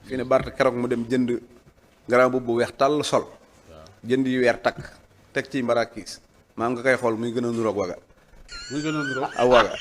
fii ne Bart keroog mu dem jënd grand bu weex tàll sol jënd yu weer takk teg ci mbarakis maam nga koy xool muy gën a nuroog waga aw waga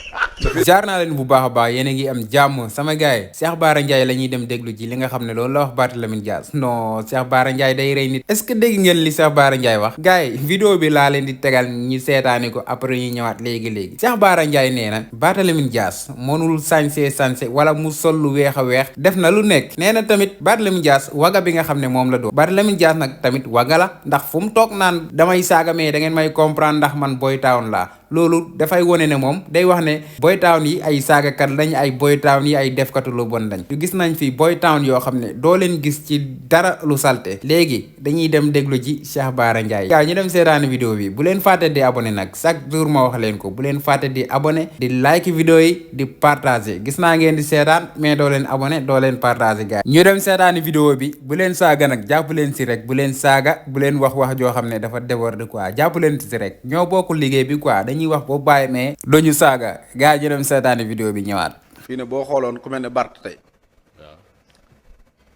jaar naa leen bu baax a baax yéen a ngi am jàmm sama gars yi Cheikh Bara Ndiaye la ñuy dem déglu ji li nga xam ne loolu la wax Barthélémy Dias non Cheikh Bara Ndiaye day rey nit est-ce que dégg ngeen li Cheikh Bara Ndiaye wax gars yi vidéo bi laa leen di tegal ñu seetaani ko après ñu ñëwaat léegi-léegi Cheikh Bara Ndiaye nee na Barthélémy Dias mënul sañse wala mu sol lu weex a weex def na lu nekk nee na tamit Barthélémy Dias waga bi nga xam ne moom la doon Barthélémy Dias nag tamit waga la ndax fu mu toog naan damay saaga mais da ngeen may comprendre ndax man boy town laa loolu dafay wone ne moom day wax ne boy town yi ay saagakat lañ ay boy town yi ay defkatu lu bon lañ ñu gis nañ fi boy town yoo xam ne doo leen gis ci dara lu salte léegi dañuy dem déglu ji Cheikh Bara Ndiaye gaa ñu dem seetaani vidéo bi bu leen fàtte di abonné nag chaque jour ma wax leen ko bu leen fàtte di abonné di like vidéo yi di partager gis naa ngeen di seetaan mais doo leen abonné doo leen partager gaa ñu dem seetaani vidéo bi bu leen saaga nag jàpp leen si rek bu leen saaga bu leen wax joo xam ne dafa déborder quoi jàpp leen si rek ñoo bokk liggéey bi quoi dañuy wax boo bàyyi mais doñu saaga gaa ñu dem seetaani vidéo bi ñëwaat fii ne boo xooloon ku mel ne Bart tey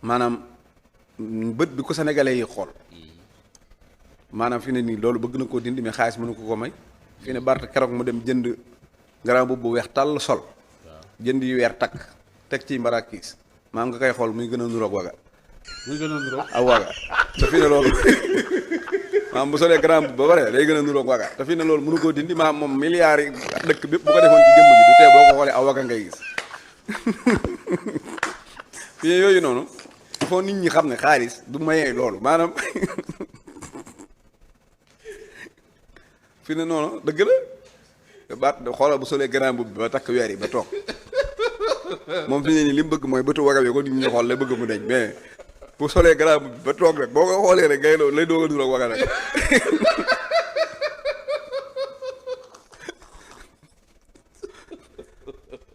maanaam bët bi ko sénégalais yi xool maanaam fi ne nii loolu bëgg na koo dindi mais xaalis mënu ko may fii ne Bart keroog mu dem jënd grand bu weex tàll sol jënd yu weer takk teg ci mbarakis maam nga koy xool muy gën a nuroog waga aw waga te fii ne loolu maam bu solee grand bu ba pare day gën a nuroog waga te fii ne loolu mënu koo dindi maam moom milliards yi dëkk bépp bu ko defoon ci jëmm ji du tee boo ko xoolee aw waga ngay gis fii ne yooyu noonu il faut nit ñi xam ne xaalis du mayee loolu maanaam fii ne noonu dëgg la Bart xoolal bu solee grand bu ba takk weer yi ba toog moom fi ne nii li mu bëgg mooy bëtu waga bi ko nit ñi xool la bëgg mu deñ mais bu solee grand bu ba toog rek boo ko xoolee rek ngay lay doog a nuroog waga rek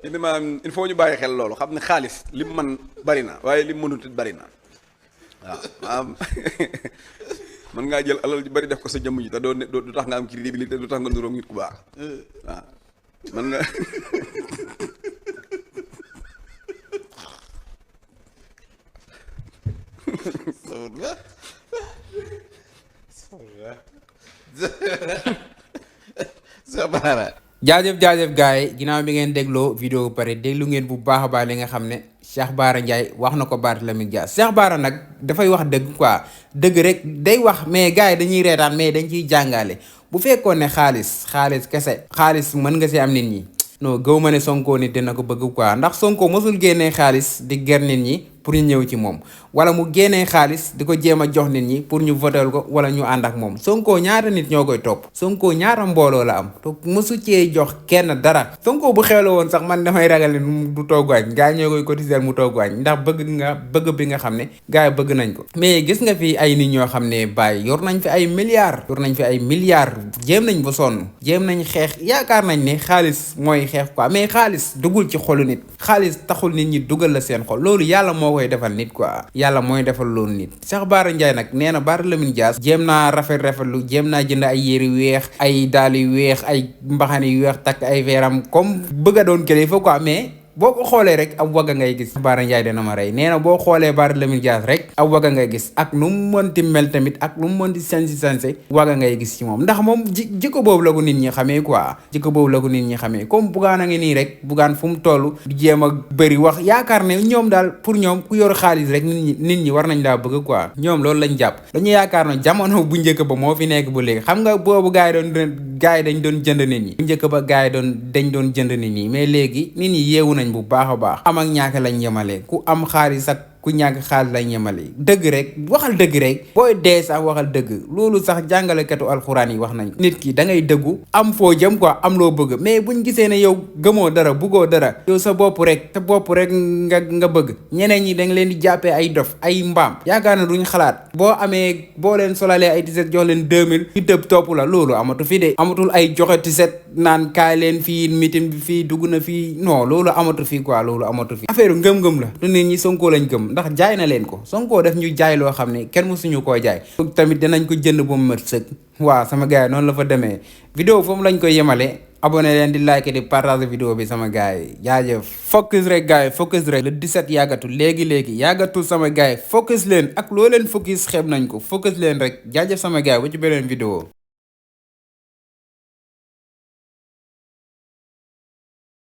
indi maanaam il faut ñu bàyyi xel loolu xam ne xaalis lim man bari na waaye lim mënut it bari na waaw maanaam mën ngaa jël alal ju bari def ko sa jëmm ji te doo du tax nga am crédibilité du tax nga nuroog nit ku baax waaw mën nga jaajëf gars yi ginnaaw bi ngeen dégloo vidéo bu pare déglu ngeen bu baax a baax li nga xam ne Cheikh Bara Ndiaye wax na ko Barthélémy Dias Cheikh Bara nag dafay wax dëgg quoi dëgg rek day wax mais gars yi dañuy reetaan mais dañ ciy jàngale bu fekkoon ne xaalis kese xaalis mën nga si am nit ñi non gëw ma ne Sonko nit dina ko bëgg quoi ndax Sonko mosul génnee xaalis di ger nit ñi pour ñu ñëw ci moom wala mu génnee xaalis di ko jéem a jox nit ñi pour ñu votel ko wala ñu ànd ak moom Sonko ñaata nit ñoo koy topp Sonko ñaata mbooloo la am te mosu cee jox kenn dara Sonko bu xewle woon sax man damay ragal ne du togg añ gaa yi ñoo koy cotiser mu togg añ ndax bëgg bi nga xam ne gaa yi bëgg nañ ko mais gis nga fi ay nit ñoo xam ne bàyyi yor nañ fi ay milliards jéem nañ ba sonn jéem nañ xeex yaakaar nañ ne xaalis mooy xeex quoi mais xaalis dugul ci xolu nit xaalis taxul nit ñi dugal la seen xol loolu yàlla moo koy defal nit quoi yàlla mooy defal loolu nit Cheikh Bara Ndiaye nag nee na Barthélémy Dias jéem naa rafetlu jéem naa jënd ay yére weex ay daal yu weex ay mbaxane yu weex takk ay veeram comme bëgg a doon kilifa quoi mais boo ko xoolee rek ab wagga ngay gis Bara Ndiaye dina ma rey nee na boo xoolee Barthélémy Dias rek ab wagga ngay gis ak nu mu mënti mel tamit ak lu mu mënti sanse wagga ngay gis ci moom ndax moom jikko boobu la ko nit ñi xamee quoi jikko boobu la ko nit ñi xamee comme Bougane a ngi nii rek Bougane fu mu toll di jéem a bëri wax yaakaar ne ñoom daal pour ñoom ku yor xaalis rek nit ñi war nañ laa bëgg quoi ñoom loolu lañ jàpp dañu yaakaar ne jamono bu njëkk ba moo fi nekk ba léegi xam nga boobu gars yi dañ doon jënd nit ñi bu njëkk ba gars yi dañ doon jënd nit ñi mais léegi nit ñi yeewu nañ bu baax a baax am ak ñaaka lañ yemale ku am xaalis ak ku ñàkk xaalis lañ yemale dëgg rek waxal dëgg rek booy dee sax waxal dëgg loolu sax jàngalekatu alxuraan yi wax nañ nit ki da ngay dëggu am foo jëm quoi am loo bëgg mais buñ gisee ne yow gëmoo dara buggoo dara yow sa bopp rek nga bëgg ñeneen ñi da nga leen di jàppee ay dof ay mbaam yaakaar na duñ xalaat boo leen solalee ay tiset jox leen 2000 ñu tëb topp la loolu amatu fi de amatul ay joxe tiset naan kaay leen fii meeting bi fii dugg na fii non loolu amatu fi quoi loolu amatu fi affaire ngëm-ngëm la du nit ñi Sonko lañ gëm ndax jaay na leen ko Sonko def ñu jaay loo xam ne kenn mësuñu koo jaay tamit dinañ ko jënd ba mu mat sëg waaw sama gars yi noonu la fa demee vidéo foofu lañ koy yemale abonné leen di like di partage vidéo bi sama gars yi jaajëf focus rek gars yi focus rek le 17 yàggatul léegi yàggatul sama gars yi focus leen ak loo leen focus xeeb nañ ko focus leen rek jaajëf sama gars yi ba ci beneen vidéo